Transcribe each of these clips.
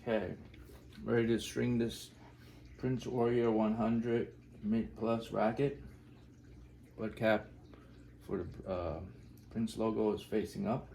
Okay, ready to string this Prince Warrior 100 Midplus racket. Butt cap for the Prince logo is facing up.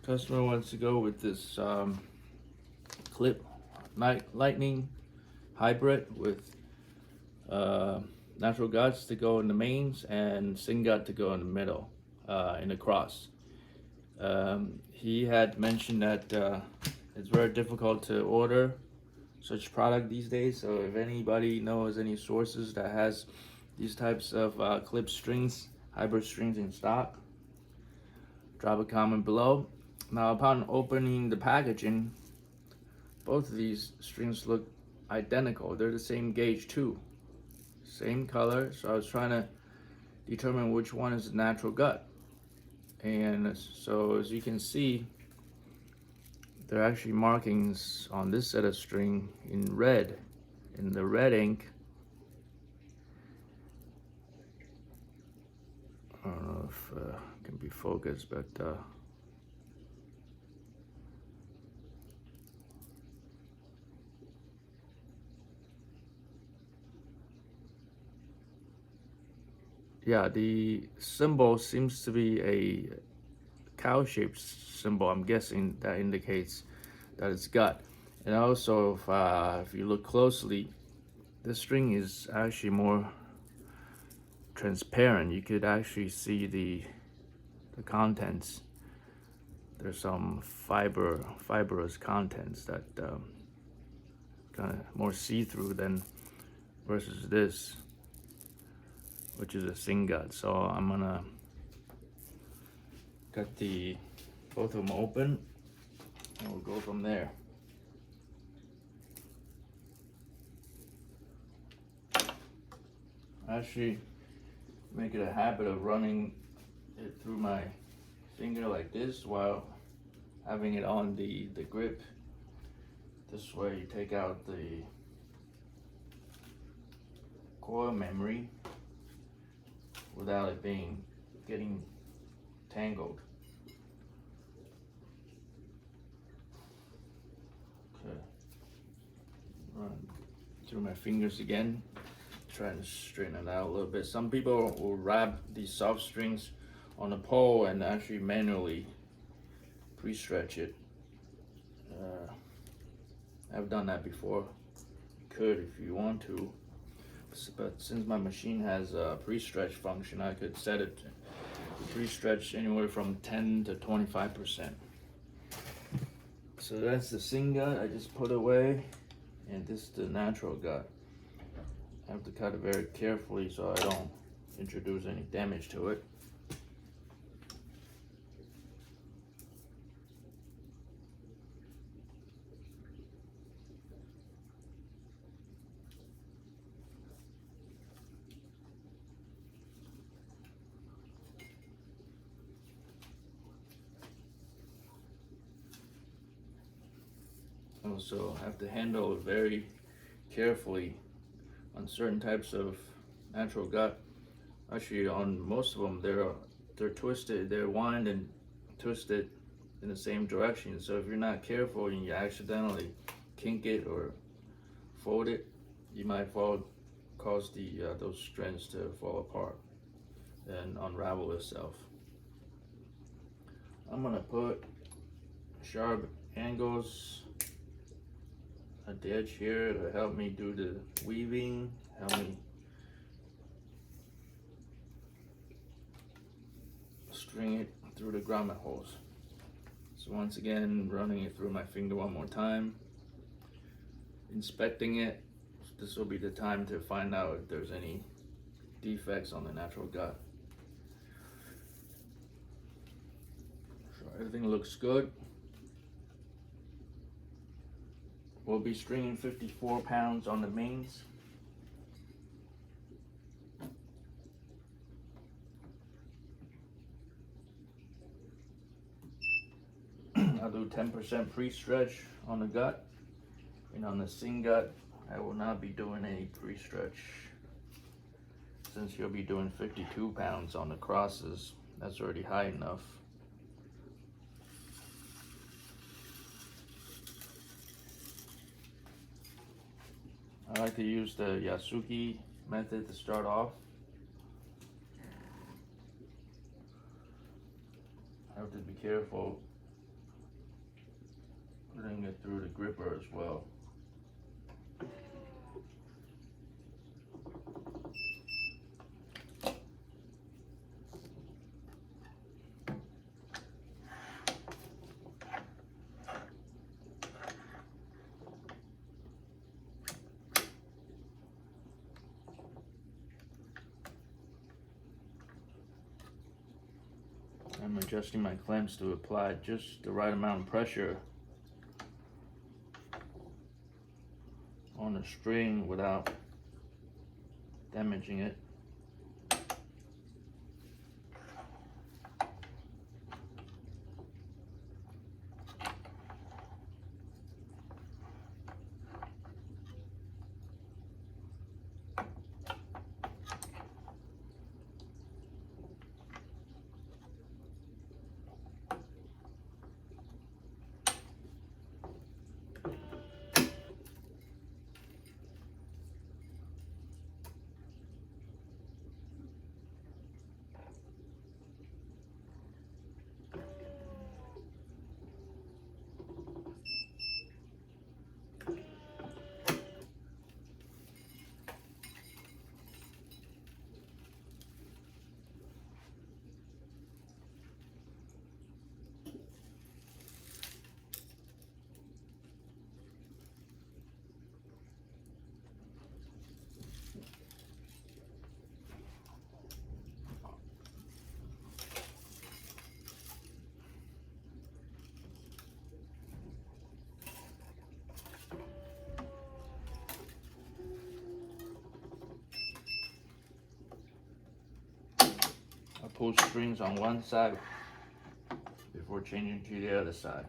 Customer wants to go with this Klip Lightning hybrid with natural guts to go in the mains and sing gut to go in the middle, in the cross. He had mentioned that it's very difficult to order such product these days, so if anybody knows any sources that has these types of clip strings, hybrid strings in stock, drop a comment below. Now, upon opening the packaging, both of these strings look identical. They're the same gauge too, same color. So I was trying to determine which one is the natural gut. And so as you can see, there are actually markings on this set of string in red, in the red ink. I don't know if it can be focused, but yeah, the symbol seems to be a cow-shaped symbol. I'm guessing that indicates that it's gut. And also, if you look closely, this string is actually more transparent. You could actually see the contents. There's some fibrous contents that kind of more see-through than versus this, which is a sing gut. So I'm gonna cut both of them open and we'll go from there. I actually make it a habit of running it through my finger like this while having it on the grip. This way you take out the coil memory without it getting tangled. Okay, run through my fingers again, trying to straighten it out a little bit. Some people will wrap these soft strings on a pole and actually manually pre-stretch it. I've done that before. You could if you want to, but since my machine has a pre-stretch function, I could set it to pre-stretch anywhere from 10 to 25%. So that's the sing gut I just put away, and this is the natural gut. I have to cut it very carefully so I don't introduce any damage to it. Also have to handle it very carefully on certain types of natural gut. Actually, on most of them, they're twisted, they're wind and twisted in the same direction. So if you're not careful and you accidentally kink it or fold it, you might cause those strands to fall apart and unravel itself. I'm gonna put sharp angles at the edge here to help me do the weaving, help me string it through the grommet holes. So once again, running it through my finger one more time, inspecting it. This will be the time to find out if there's any defects on the natural gut. So everything looks good. We'll be stringing 54 pounds on the mains I'll do 10% pre-stretch on the gut, and on the sing gut, I will not be doing any pre-stretch. Since you'll be doing 52 pounds on the crosses, that's already high enough. I like to use the Yasuki method to start off. I have to be careful putting it through the gripper as well. I'm adjusting my clamps to apply just the right amount of pressure on the string without damaging it. I pull strings on one side before changing to the other side.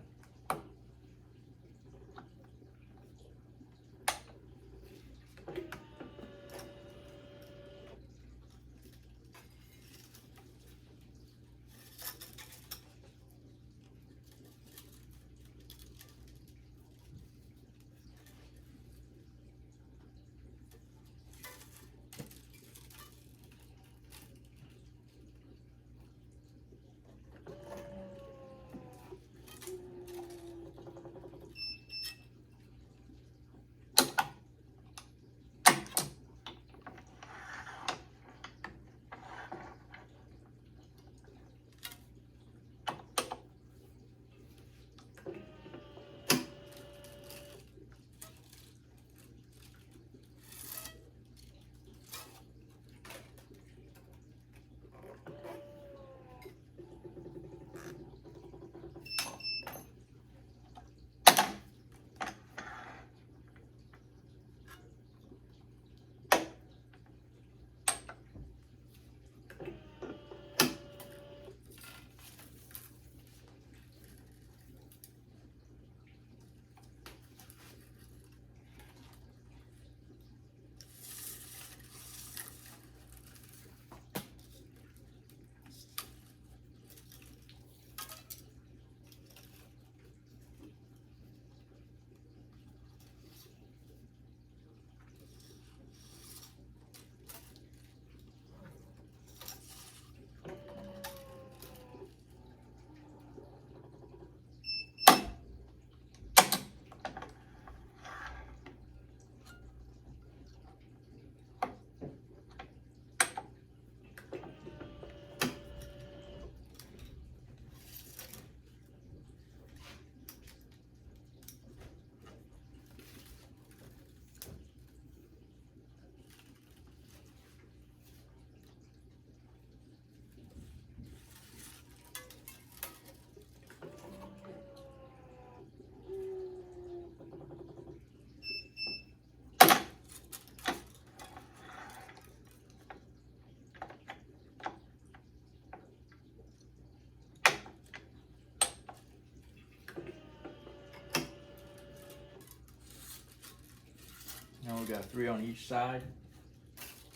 Now we got 3 on each side.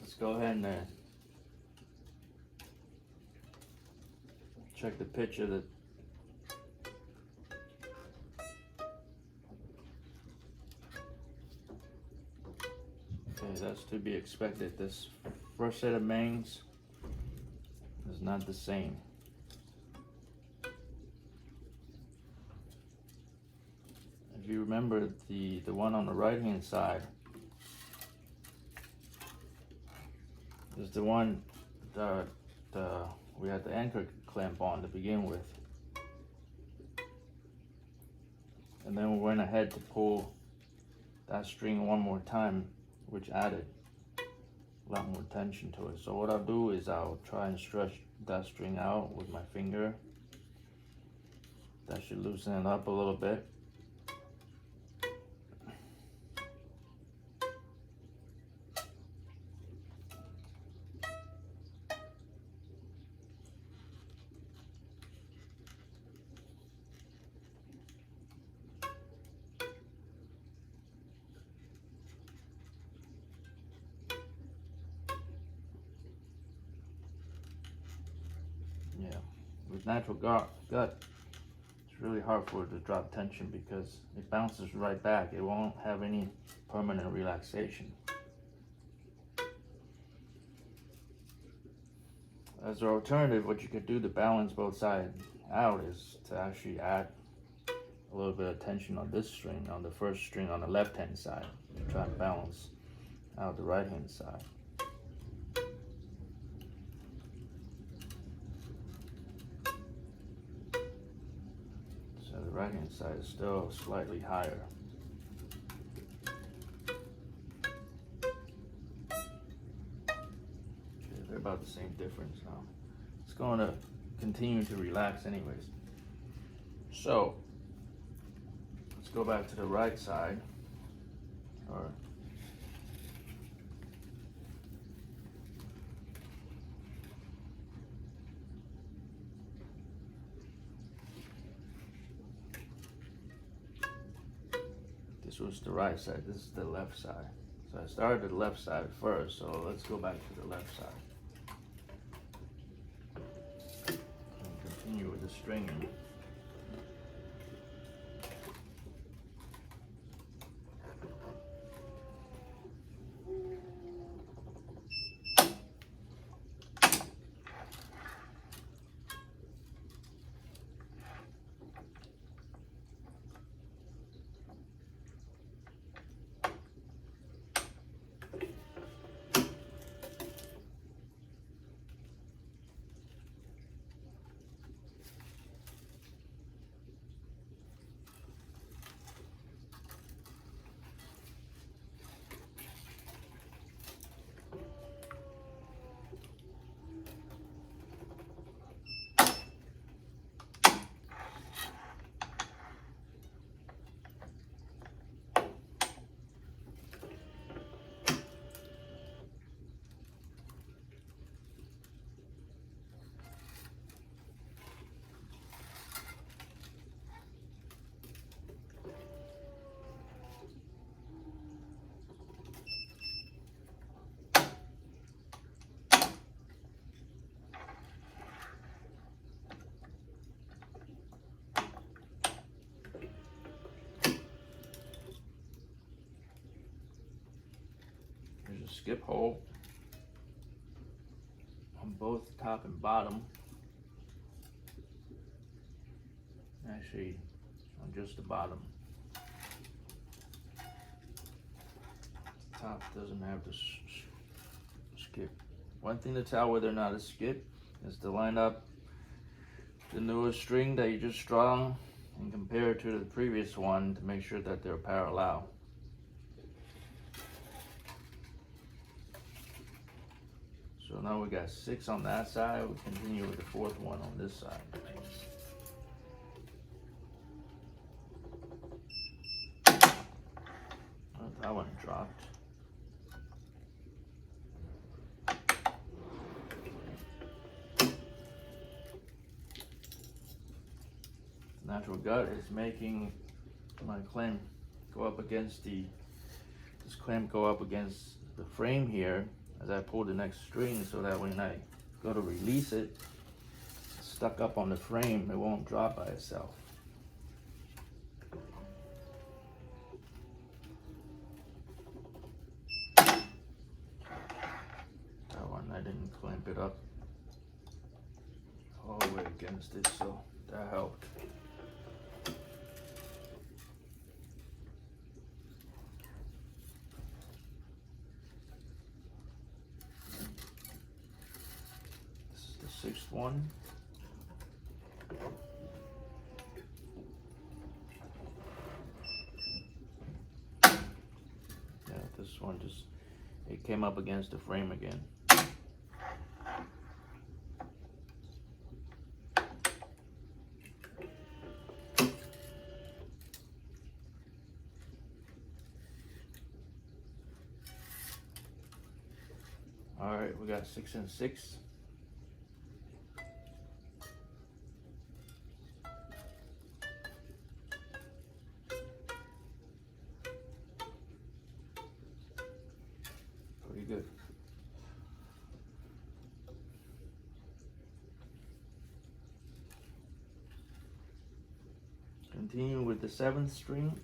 Let's go ahead and check the pitch of the that's to be expected. This first set of mains is not the same. If you remember, the one on the right hand side is the one that we had the anchor clamp on to begin with, and then we went ahead to pull that string one more time, which added a lot more tension to it. So what I'll do is I'll try and stretch that string out with my finger. That should loosen it up a little bit. Yeah, with natural gut, it's really hard for it to drop tension because it bounces right back. It won't have any permanent relaxation. As an alternative, what you could do to balance both sides out is to actually add a little bit of tension on this string, on the first string on the left hand side, to try and balance out the right hand side. The right hand side is still slightly higher. Okay, they're about the same difference now. It's going to continue to relax anyways. So let's go back to the right side. Or this was the right side, this is the left side. So I started the left side first, so let's go back to the left side. And continue with the stringing. There's a skip hole on both top and bottom. Actually, on just the bottom. Top doesn't have the skip. One thing to tell whether or not it's skip is to line up the newest string that you just strung and compare it to the previous one to make sure that they're parallel. So now we got 6 on that side. We continue with the 4th one on this side. Oh, that one dropped. Natural gut is making my clamp go up against the this clamp go up against the frame here as I pull the next string, so that when I go to release it, it's stuck up on the frame, it won't drop by itself. That one I didn't clamp it up all the way against it, so that helped. Sixth one. Yeah, this one just, it came up against the frame again. All right, we got 6 and 6. Pretty good. Continue with the 7th string.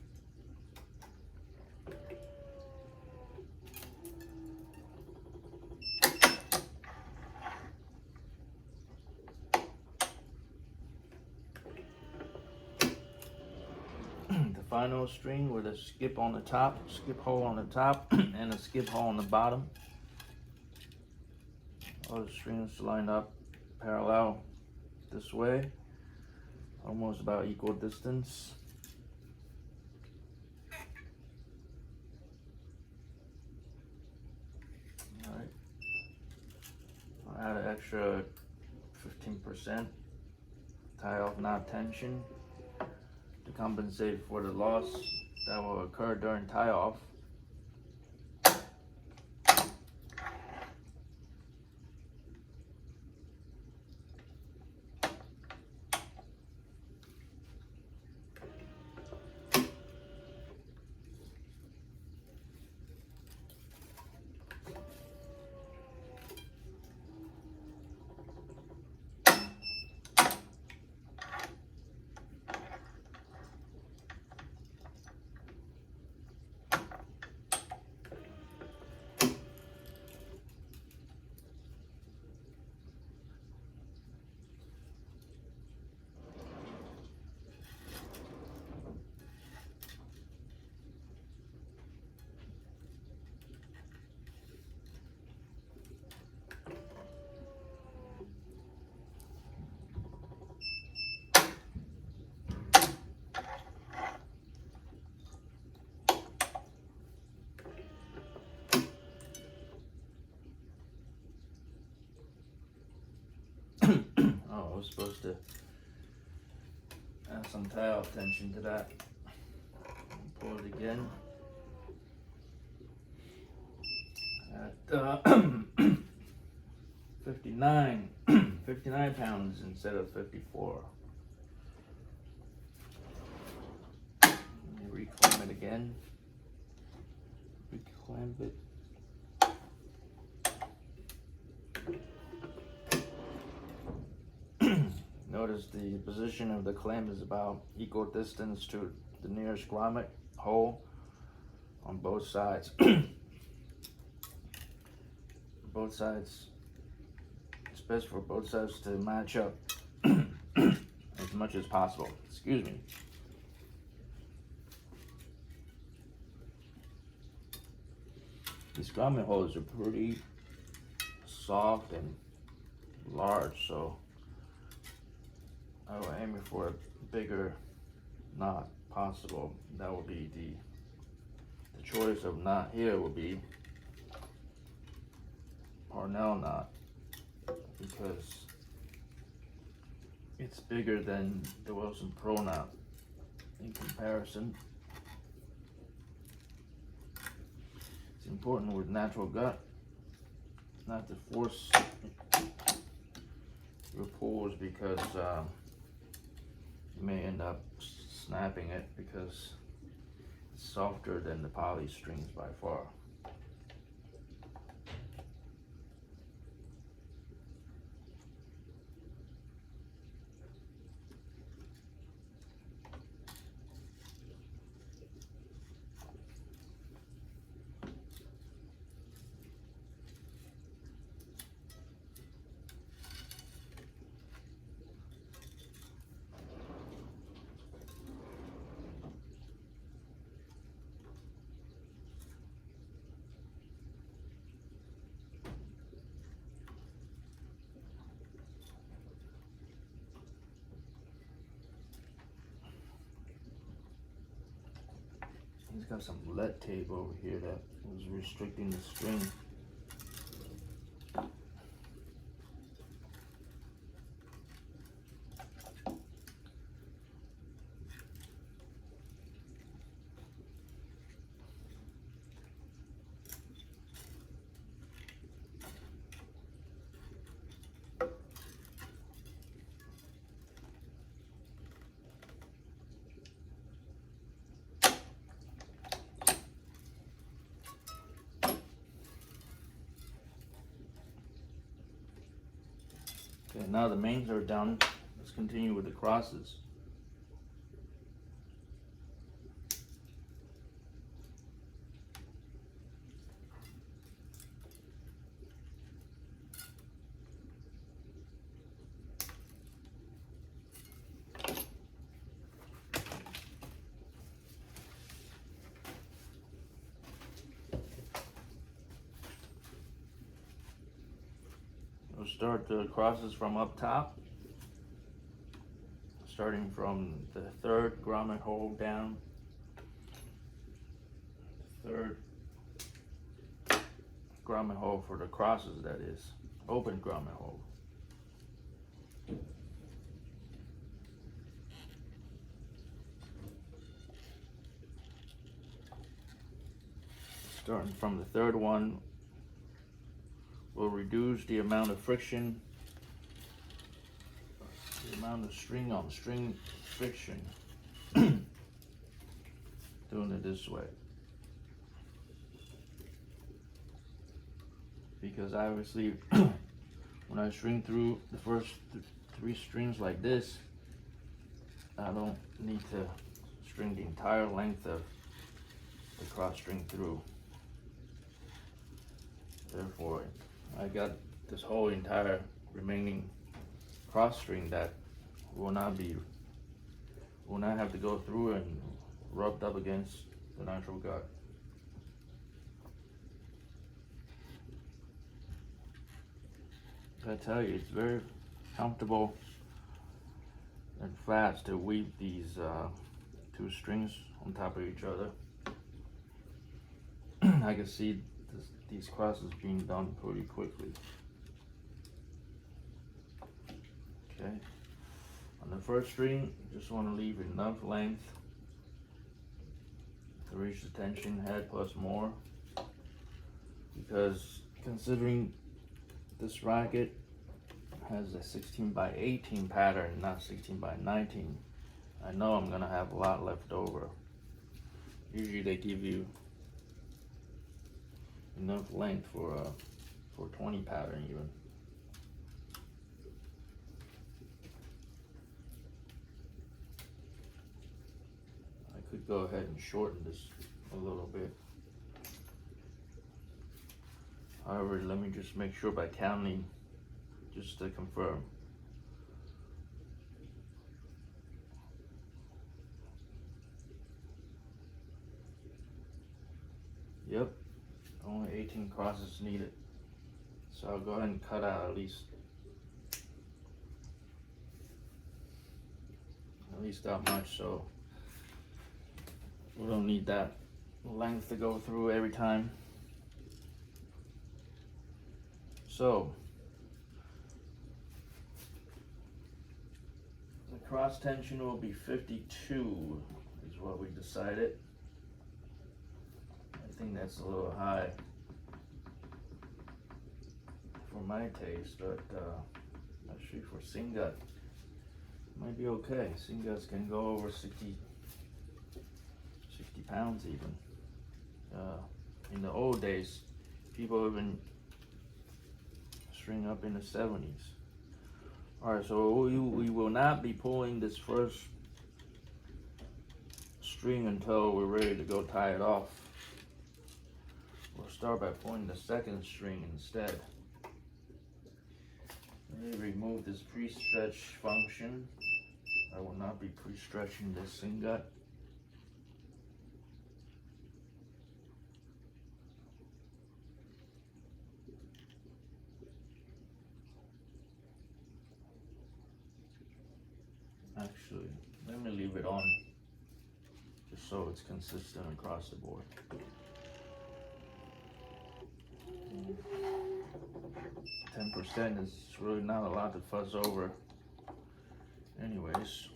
Final string with a skip on the top, skip hole on the top, and a skip hole on the bottom. All the strings line up parallel this way, almost about equal distance. All right, I'll add an extra 15% tie off knot tension to compensate for the loss that will occur during tie off. Oh, I was supposed to add some tie-off tension to that. Pull it again. At 59 pounds instead of 54. Let me reclamp it again. Reclamp it. Notice the position of the clamp is about equal distance to the nearest grommet hole on both sides. Both sides, it's best for both sides to match up as much as possible. Excuse me. These grommet holes are pretty soft and large, so I will aim for a bigger knot possible. That will be the choice of knot here will be Parnell knot, because it's bigger than the Wilson Pro knot in comparison. It's important with natural gut not to force your pulls, because you may end up snapping it because it's softer than the poly strings by far. He's got some lead tape over here that was restricting the string. Okay, now the mains are done. Let's continue with the crosses. We'll start the crosses from up top, starting from the third grommet hole down. Third grommet hole for the crosses, that is, open grommet hole. Starting from the third one, will reduce the amount of friction, the amount of string on string friction, doing it this way. Because obviously, when I string through the first three strings like this, I don't need to string the entire length of the cross string through. Therefore, I got this whole entire remaining cross string that will not have to go through and rubbed up against the natural gut. I tell you, it's very comfortable and fast to weave these two strings on top of each other. I can see these crosses being done pretty quickly. Okay, on the first string, you just want to leave enough length to reach the tension head plus more, because considering this racket has a 16 by 18 pattern, not 16 by 19, I know I'm gonna have a lot left over. Usually they give you enough length for 20 pattern even. I could go ahead and shorten this a little bit. However, let me just make sure by counting, just to confirm. Yep, only 18 crosses needed. So I'll go ahead and cut out at least that much, so we don't need that length to go through every time. So the cross tension will be 52 is what we decided. I think that's a little high for my taste, but actually for Singut might be okay. Singuts can go over 60 pounds even. In the old days, people even string up in the 70s. Alright, so we will not be pulling this first string until we're ready to go tie it off. We'll start by pulling the second string instead. Let me remove this pre-stretch function. I will not be pre-stretching this ingot. Actually, let me leave it on just so it's consistent across the board. 10% is really not a lot to fuzz over. Anyways,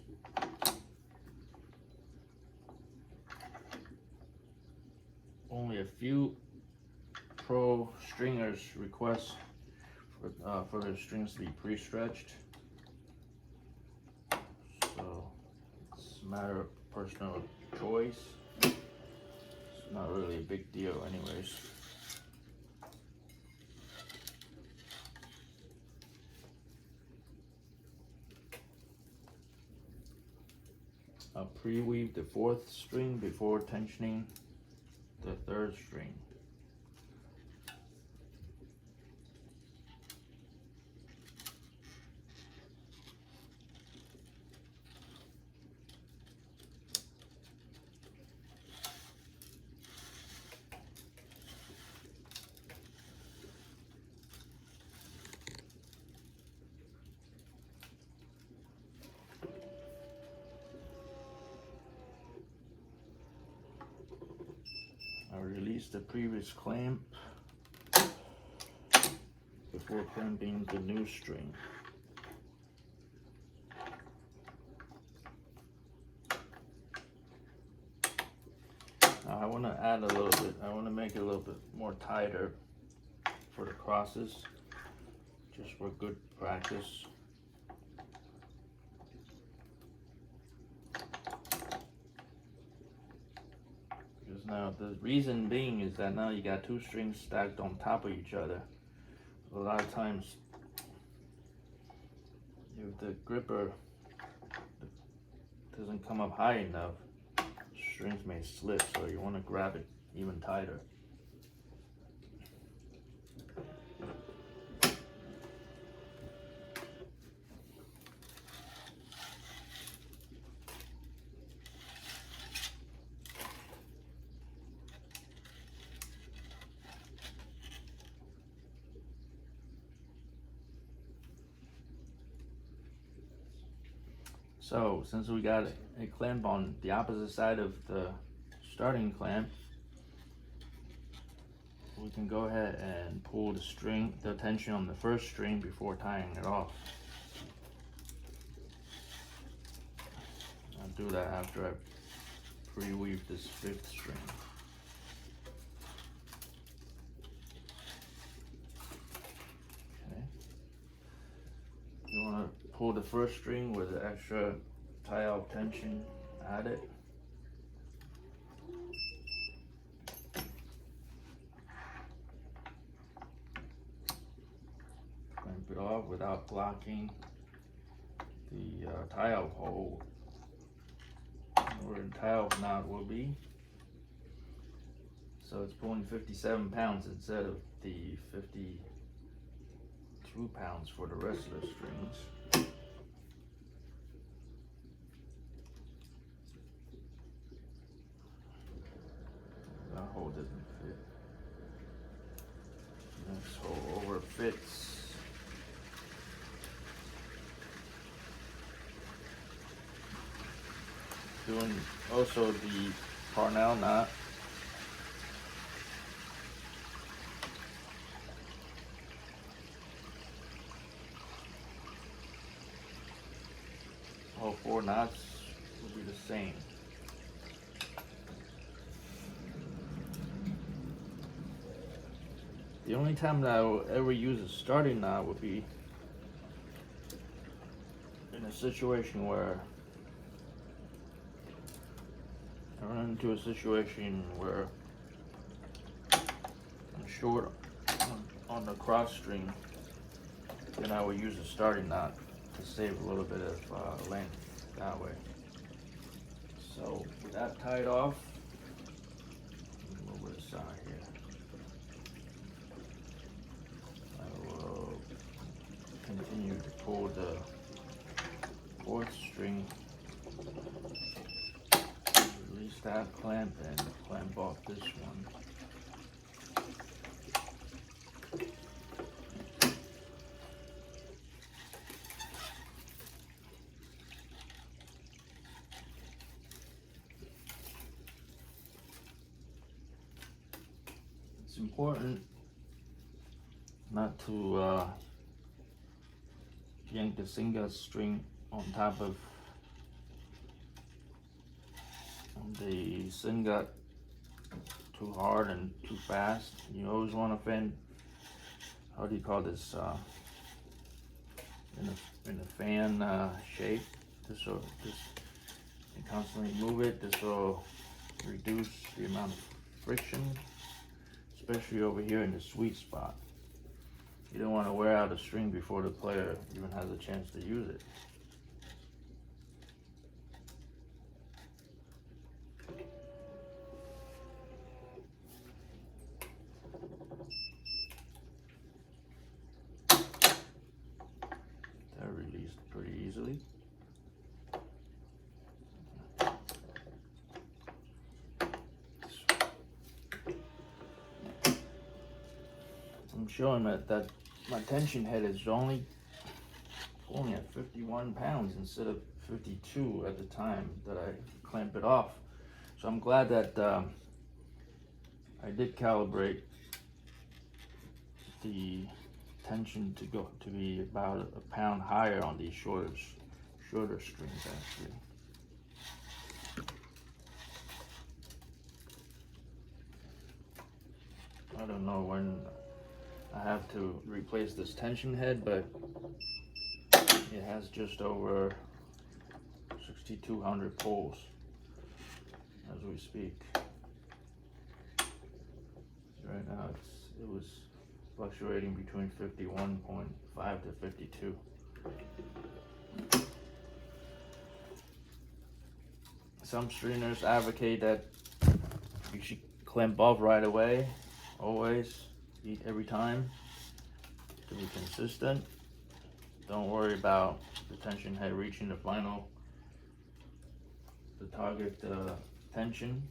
only a few pro stringers request for their strings to be pre-stretched. So it's a matter of personal choice. It's not really a big deal anyways. I'll pre-weave the fourth string before tensioning the third string. I release the previous clamp before clamping the new string. Now I want to add a little bit, I want to make it a little bit more tighter for the crosses, just for good practice. Now the reason being is that now you got two strings stacked on top of each other. A lot of times if the gripper doesn't come up high enough, strings may slip, so you want to grab it even tighter. So since we got a clamp on the opposite side of the starting clamp, we can go ahead and pull the tension on the first string before tying it off. I'll do that after I pre-weave this fifth string. Okay. You want to pull the first string with the extra tie-off tension added. Clamp it off without blocking the tie-off hole where the tie-off knot will be. So it's pulling 57 pounds instead of the 52 pounds for the rest of the strings. That hole doesn't fit. Next hole over fits. Doing also the Parnell knot. All four knots will be the same. The only time that I will ever use a starting knot would be in a situation where I run into a situation where I'm short on the cross string, then I would use a starting knot to save a little bit of length that way. So with that tied off, move it aside here. I will continue to pull the fourth string, release that clamp, and clamp off this one. It's important not to yank the singa string on top of the singa too hard and too fast. You always want to fan, how do you call this, in a fan shape. This will and constantly move it. This will reduce the amount of friction, especially over here in the sweet spot. You don't want to wear out a string before the player even has a chance to use it. That released pretty easily. I'm showing that my tension head is only at 51 pounds instead of 52 at the time that I clamp it off. So I'm glad that I did calibrate the tension to be about a pound higher on these shorter strings actually. I don't know when I have to replace this tension head, but it has just over 6,200 pulls as we speak. Right now it was fluctuating between 51.5 to 52. Some stringers advocate that you should clamp off right away, always, every time, to be consistent. Don't worry about the tension head reaching the target tension.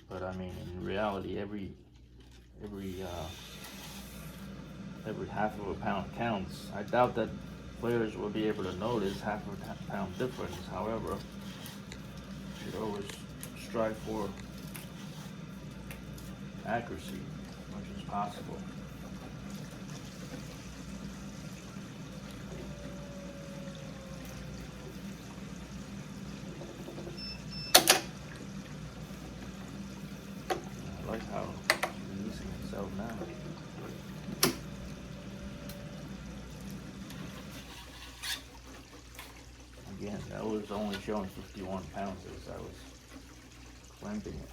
But I mean, in reality, every half of a pound counts. I doubt that players will be able to notice half a pound difference. However, you should always strive for accuracy as much as possible. I like how it's releasing itself now. Again, that was only showing 51 pounds as I was clamping it.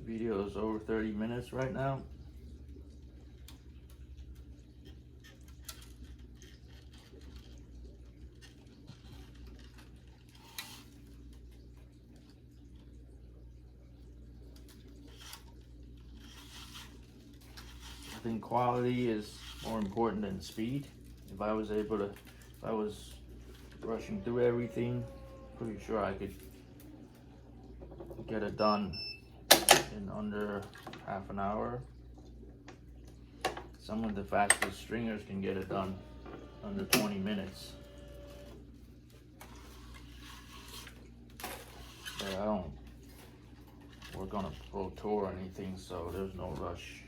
Video is over 30 minutes right now. think quality is more important than speed. If I was rushing through everything, pretty sure I could get it done in under half an hour. Some of the fastest stringers can get it done under 20 minutes. But I don't work on a pro tour or anything, so there's no rush.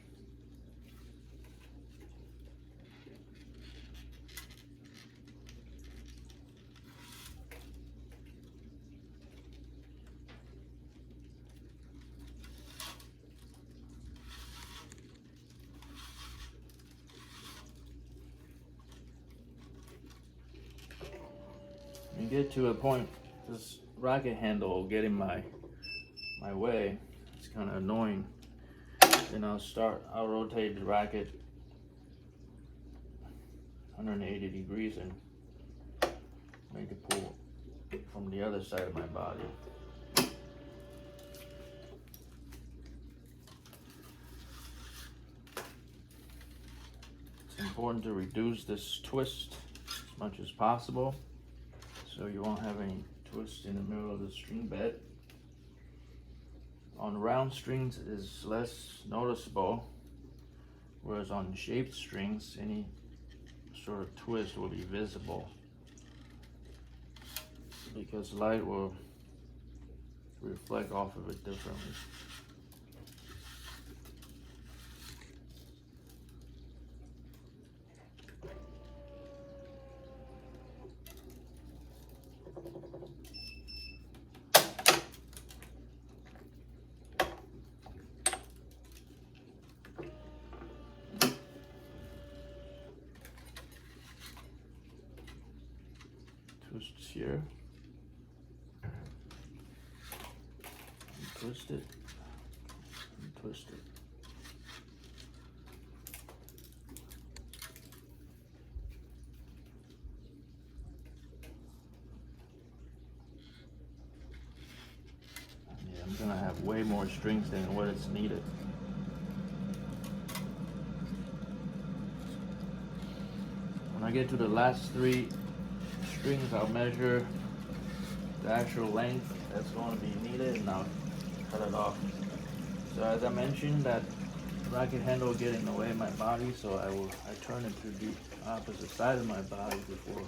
You get to a point, this racket handle will get in my way. It's kind of annoying. Then I'll rotate the racket 180 degrees and make it pull from the other side of my body. It's important to reduce this twist as much as possible, so you won't have any twist in the middle of the string bed. On round strings it is less noticeable, whereas on shaped strings any sort of twist will be visible because light will reflect off of it differently. Twists here, and twist it, and twist it. Yeah, I'm gonna have way more strings than what is needed. When I get to the last 3 strings, I'll measure the actual length that's going to be needed and I'll cut it off. So as I mentioned, that racket handle will get in the way of my body, so I turn it to the opposite side of my body before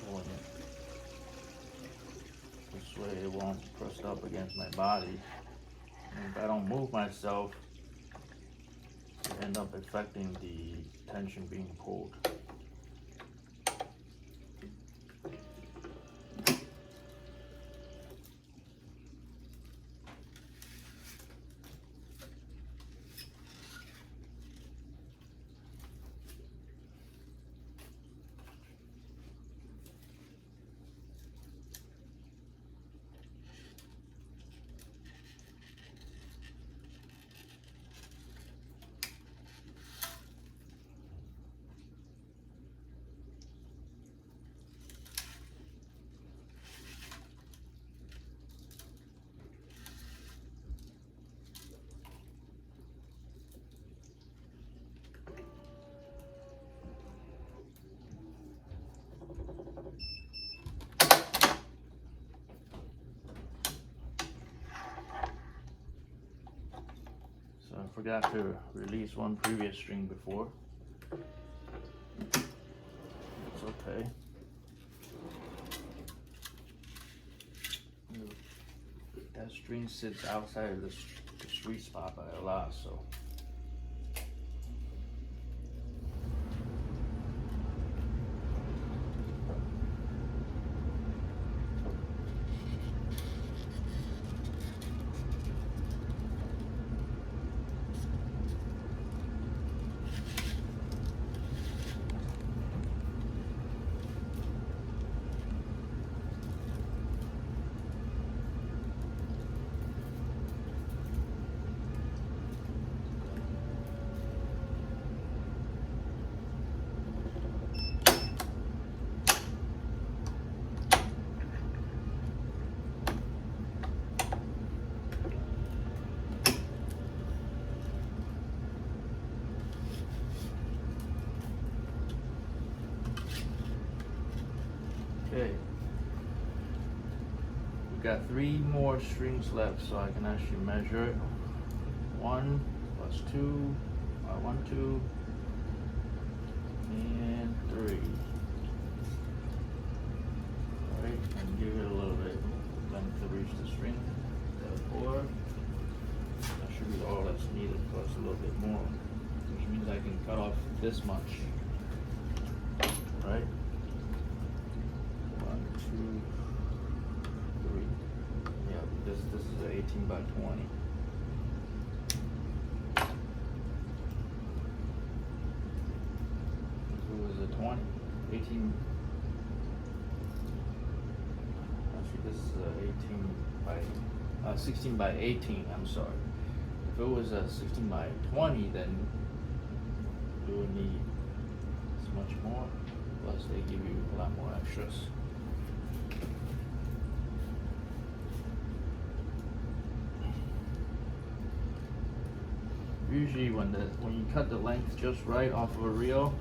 pulling it. This way it won't press up against my body. And if I don't move myself, it ends up affecting the tension being pulled. So I forgot to release one previous string before. It's okay. That string sits outside of the sweet spot by a lot, so. Okay. We got 3 more strings left, so I can actually measure it. 1 plus 2, 1, 2, and 3. Alright, and give it a little bit of length to reach the string. 4. That should be all that's needed, plus a little bit more, which means I can cut off this much. Right? 1, 2, 3. Yeah, this is an 18 by 20. This was a 20, 18. Actually, this is a 18 by 16 by 18. I'm sorry. If it was a 16 by 20, then you would need this much more. Plus, they give you a lot more extras. Usually, when you cut the length just right off of a reel,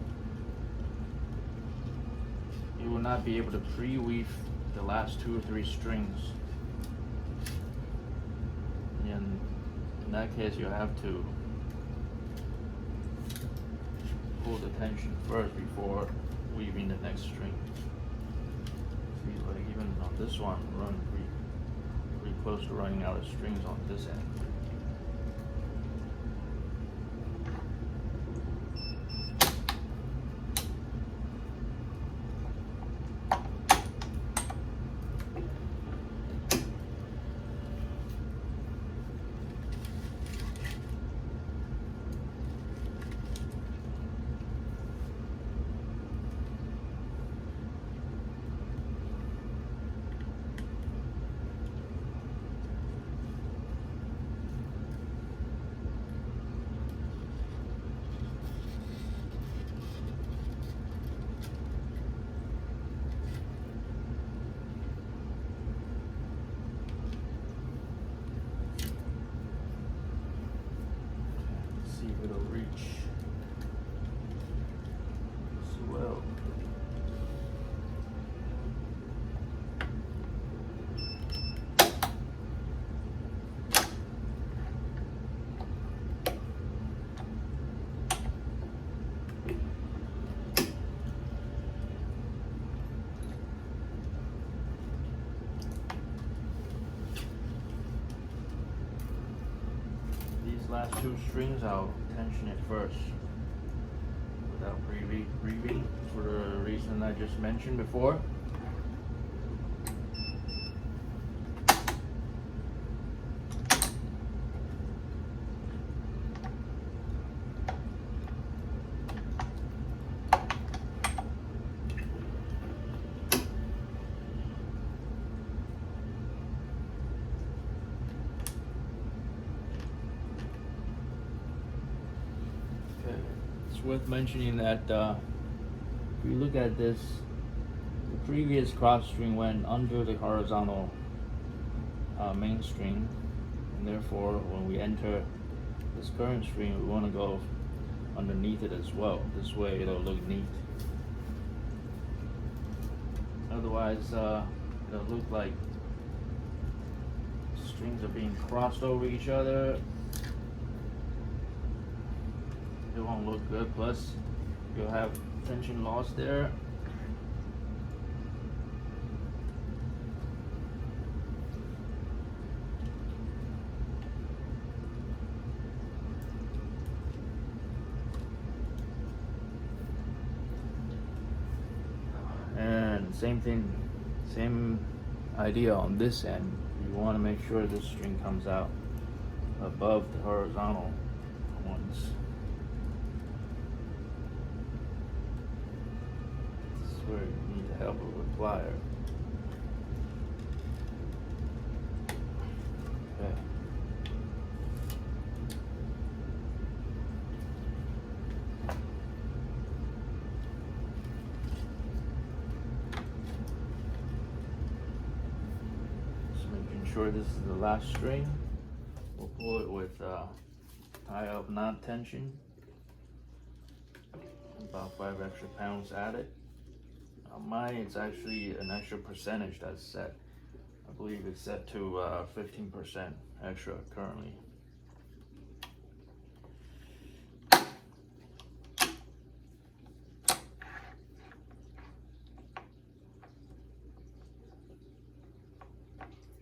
you will not be able to pre-weave the last 2 or 3 strings. And in that case, you have to pull the tension first before weaving the next string. See, like even on this one, we're running pretty close to running out of strings on this end. See if it'll reach as well. These last 2 strings, I'll tension it first without pre-weaving for the reason I just mentioned before. It's worth mentioning that if you look at this, the previous cross string went under the horizontal main string, and therefore when we enter this current string, we want to go underneath it as well. This way it'll look neat. Otherwise, it'll look like strings are being crossed over each other. It won't look good, plus you'll have tension loss there. And same thing, same idea on this end. You want to make sure this string comes out above the horizontal ones. Where you need the help of a plier. Okay. Just making sure this is the last string. We'll pull it with tie up knot tension. About 5 extra pounds added. On mine, it's actually an extra percentage that's set. I believe it's set to 15% extra currently.